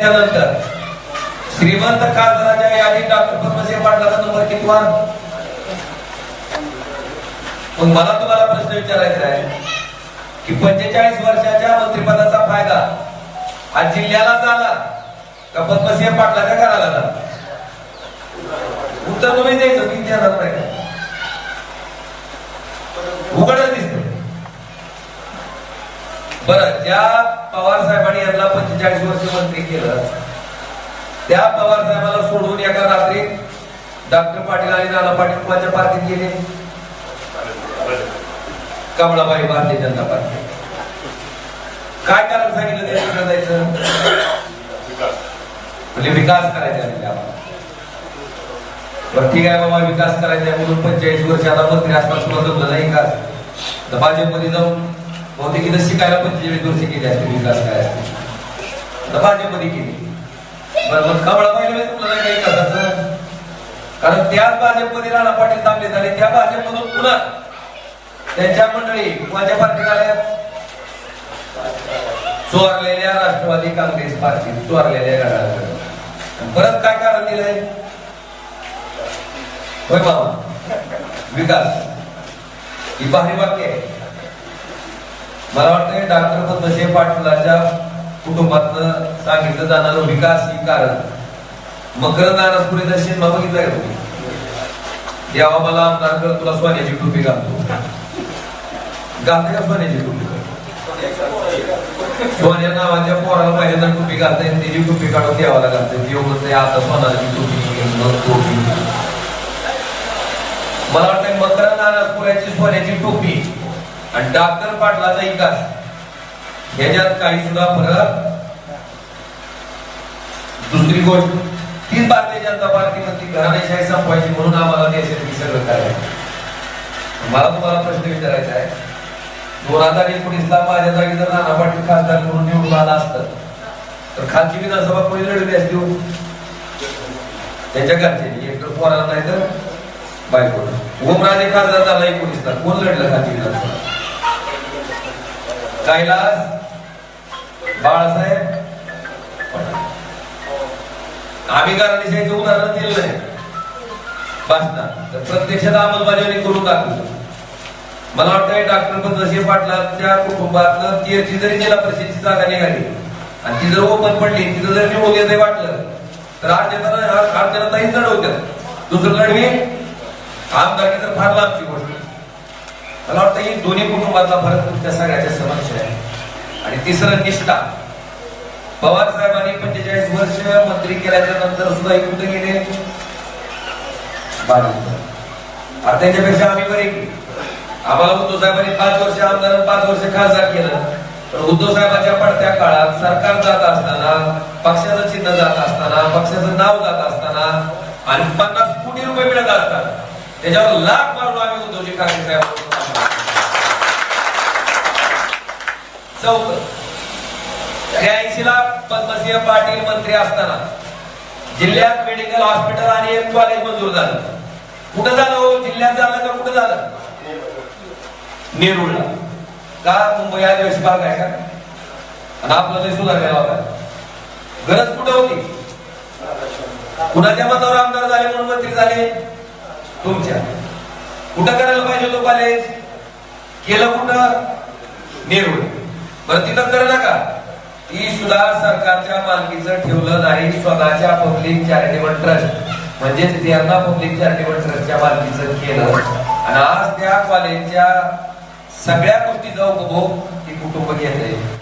त्यानंतर श्रीमंत खासदाराच्या यादीत डॉक्टर पद्मसिंह पाटलाचा नंबर कितवा? मग मला तुम्हाला प्रश्न विचारायचा आहे की 45 वर्षाच्या मंत्रिपदाचा फायदा हा जिल्ह्याला झाला का पद्मसिंह पाटलाच्या घराला झाला? उत्तर तुम्ही द्यायचं की देणार नाही. उघडच दिसत. बरं, ज्या पवार साहेबांनी यांना 45 वर्ष मंत्री केलं त्या पवार साहेबांना सोडून एका रात्री डॉक्टर पाटील आणि नाना पाटील कोणाच्या पार्टीत गेले? कमळाबाई भारतीय जनता पार्टी. काय कारण सांगितलं त्याच्याकडे जायचं? म्हणजे विकास करायचा. बरं ठीक आहे बाबा, विकास करायचा म्हणून 45 वर्ष आता मंत्री असताना सुद्धा जमलं नाही का? तर भाजपमध्ये जाऊन बहुतेक इथं शिकायला 45 वर्ष केली असते विकास काय असते, तर भाजपमध्ये केली. बरं, मग कमळाबाईला जमलं नाही काही कसाचं? कारण त्याच भाजपमध्ये राणा पाटील थांबले झाले, त्या भाजपमधून पुन्हा त्यांच्या मंडळी कोणाच्या पार्टीत आल्या? चोरलेल्या राष्ट्रवादी काँग्रेस पार्टी, चोरलेल्या घड्याळाकडे. परत काय कारण दिलंय? होय बाबा, विकास. ही भारी वाक्य आहे. मला वाटतं डॉक्टर पद्मसिंह पाटलाच्या कुटुंबातनं सांगितलं जाणारं विकास ही कारण. मकरंद अनासपुरेचा सिनेमा बघितलाय का तुम्ही? देवा मला आमदार कर, तुला सोन्याची टोपी घालतो. घालते का सोन्याची टोपी? सोन्या नावाच्या पोराला पहिल्यांदा टोपी घालते, त्याची टोपी काढून देवाला घालते. देव म्हणते आता सोनाची टोपी. मला वाटतं मकरंद अनासपुऱ्याची सोन्याची टोपी आणि डॉक्टर पाटलाचा विकास याच्यात काही सुद्धा फरक. दुसरी गोष्ट, तीच भारतीय जनता पार्टी म्हणती घराणेशाही संपवायची म्हणून आम्हाला देशात सगळं करायचं. मला तुम्हाला प्रश्न विचारायचा आहे, 2019ला माझ्या जागी जर नाना पाटील खासदार म्हणून निवडून आला असतं तर खालची विधानसभा कोणी लढवली असती? त्यांच्या घरचे, एक तर पोराला नाही तर बायको. ओमराजे खासदार झाला 19ला, कोण लढलं खालची विधानसभा? कैलास बाळासाहेब. आम्ही घराणेशाहीचं उदाहरण दिलं नाही भाषणात, तर प्रत्यक्षात अंमलबजावणी करून दाखवलं. मला वाटतं डॉक्टर पद्मसिंह पाटलांच्या कुटुंबातलं तेरची जरी जिल्हा परिषदेची जागा निघाली आणि ती जर ओपन पडली, तिथं जर निवडून येते वाटलं तर अर्चनाताईच लढवत्यात. दुसरं लढवी आमदारकी तर फार लांबची गोष्ट. मला वाटतं ही दोन्ही कुटुंबातला फरक तुमच्या सगळ्याच्या समक्ष आहे. आणि तिसरं निष्ठा. पवार साहेबांनी 45 वर्ष मंत्री केल्याच्या नंतर सुद्धा कुठे गेले? भाजप. त्यांच्यापेक्षा आम्ही बरे केली. आम्हाला उद्धव साहेबांनी 5 वर्ष आमदार 5 वर्ष खासदार केलं. तर उद्धव साहेबांच्या पडत्या काळात सरकार जात असताना, पक्षाचं चिन्ह जात असताना, पक्षाचं नाव जात असताना आणि 50 कोटी रुपये मिळत असताना त्याच्यावर लाख मारून आम्ही उद्धवजी ठाकरे साहेब. चौथं, 83ला पद्मसिंह पाटील मंत्री असताना जिल्ह्यात मेडिकल हॉस्पिटल आणि एक कॉलेज मंजूर झालं. कुठं झालं हो? जिल्ह्यात झालं का कुठं झालं? नेरूळला. का? मुंबई आदिवासी भाग आहे का? आणि आपलं ते सुधारलेला होता. गरज कुठं होती? कुणाच्या मतावर आमदार झाले म्हणून मंत्री झाले? तुमच्या. कुठं करायला पाहिजे तो कॉलेज? केलं कुठं? नेरूळ. बरं, तिथं कर नका. ती सुद्धा सरकारच्या मालकीचं ठेवलं नाही, स्वतःच्या पब्लिक चॅरिटेबल ट्रस्ट म्हणजेच त्यांना पब्लिक चॅरिटेबल ट्रस्टच्या मालकीचं केलं. आणि आज त्या कॉलेजच्या सगळ्या गोष्टीचा उपभोग ती कुटुंब घेत आहे.